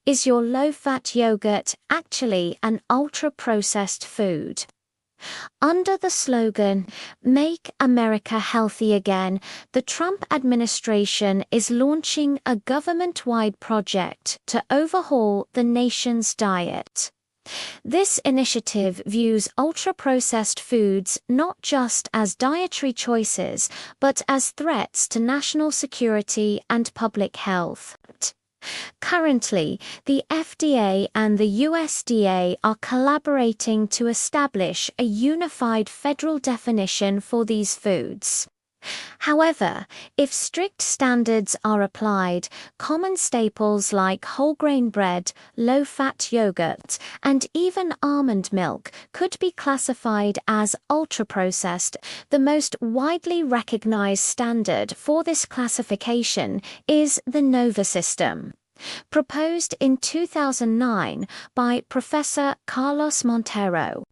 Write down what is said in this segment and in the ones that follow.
Is your low-fat yogurt actually an ultra-processed food? Under the slogan, "Make America Healthy Again," the Trump administration is launching a government-wide project to overhaul the nation's diet. This initiative views ultra-processed foods not just as dietary choices, but as threats to national security and public health. Currently, the FDA and the USDA are collaborating to establish a unified federal definition for these foods. However, if strict standards are applied, common staples like whole grain bread, low-fat yogurt, and even almond milk could be classified as ultra-processed. The most widely recognized standard for this classification is the NOVA system, proposed in 2009 by Professor Carlos Montero.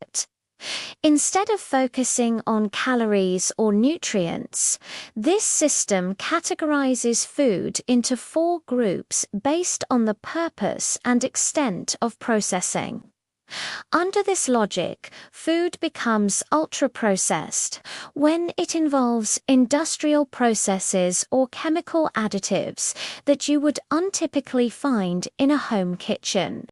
Instead of focusing on calories or nutrients, this system categorizes food into 4 groups based on the purpose and extent of processing. Under this logic, food becomes ultra-processed when it involves industrial processes or chemical additives that you would untypically find in a home kitchen.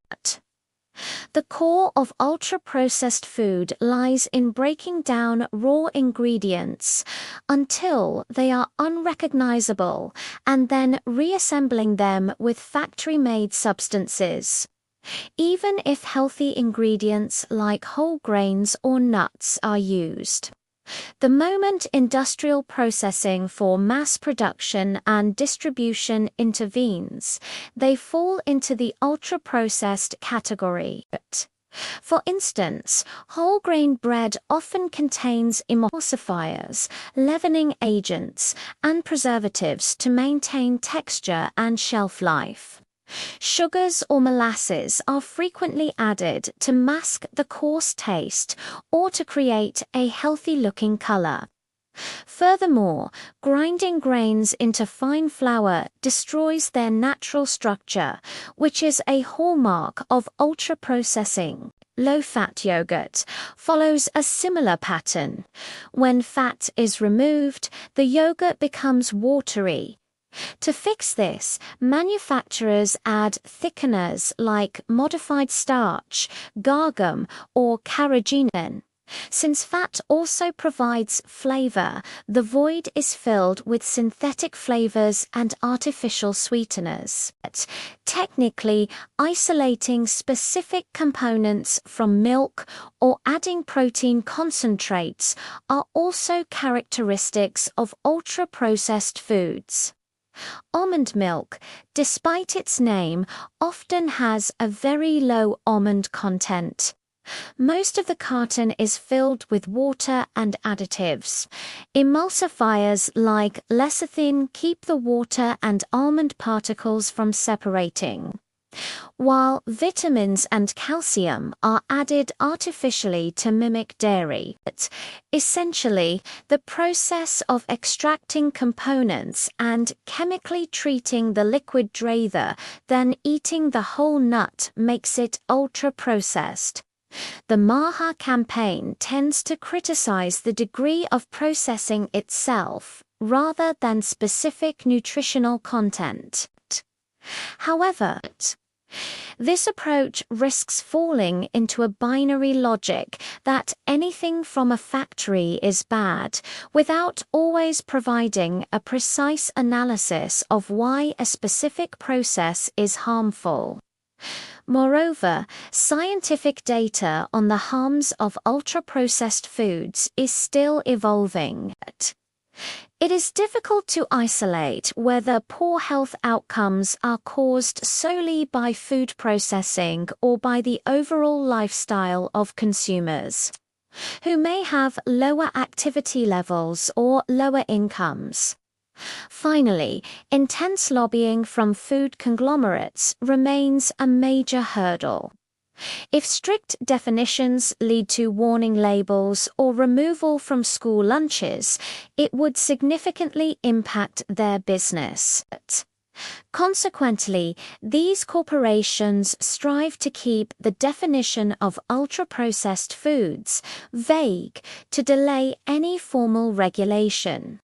The core of ultra-processed food lies in breaking down raw ingredients until they are unrecognizable and then reassembling them with factory-made substances. Even if healthy ingredients like whole grains or nuts are used. The moment industrial processing for mass production and distribution intervenes, they fall into the ultra-processed category. For instance, whole grain bread often contains emulsifiers, leavening agents, and preservatives to maintain texture and shelf life. Sugars or molasses are frequently added to mask the coarse taste or to create a healthy-looking color. Furthermore, grinding grains into fine flour destroys their natural structure, which is a hallmark of ultra-processing. Low-fat yogurt follows a similar pattern. When fat is removed, the yogurt becomes watery. To fix this, manufacturers add thickeners like modified starch, gargum, or carrageenan. Since fat also provides flavor, the void is filled with synthetic flavors and artificial sweeteners. Technically, isolating specific components from milk or adding protein concentrates are also characteristics of ultra-processed foods. Almond milk, despite its name, often has a very low almond content. Most of the carton is filled with water and additives. Emulsifiers like lecithin keep the water and almond particles from separating, while vitamins and calcium are added artificially to mimic dairy. Essentially, the process of extracting components and chemically treating the liquid rather than eating the whole nut makes it ultra-processed. The MAHA campaign tends to criticize the degree of processing itself rather than specific nutritional content. However, this approach risks falling into a binary logic that anything from a factory is bad, without always providing a precise analysis of why a specific process is harmful. Moreover, scientific data on the harms of ultra-processed foods is still evolving. It is difficult to isolate whether poor health outcomes are caused solely by food processing or by the overall lifestyle of consumers, who may have lower activity levels or lower incomes. Finally, intense lobbying from food conglomerates remains a major hurdle. If strict definitions lead to warning labels or removal from school lunches, it would significantly impact their business. Consequently, these corporations strive to keep the definition of ultra-processed foods vague to delay any formal regulation.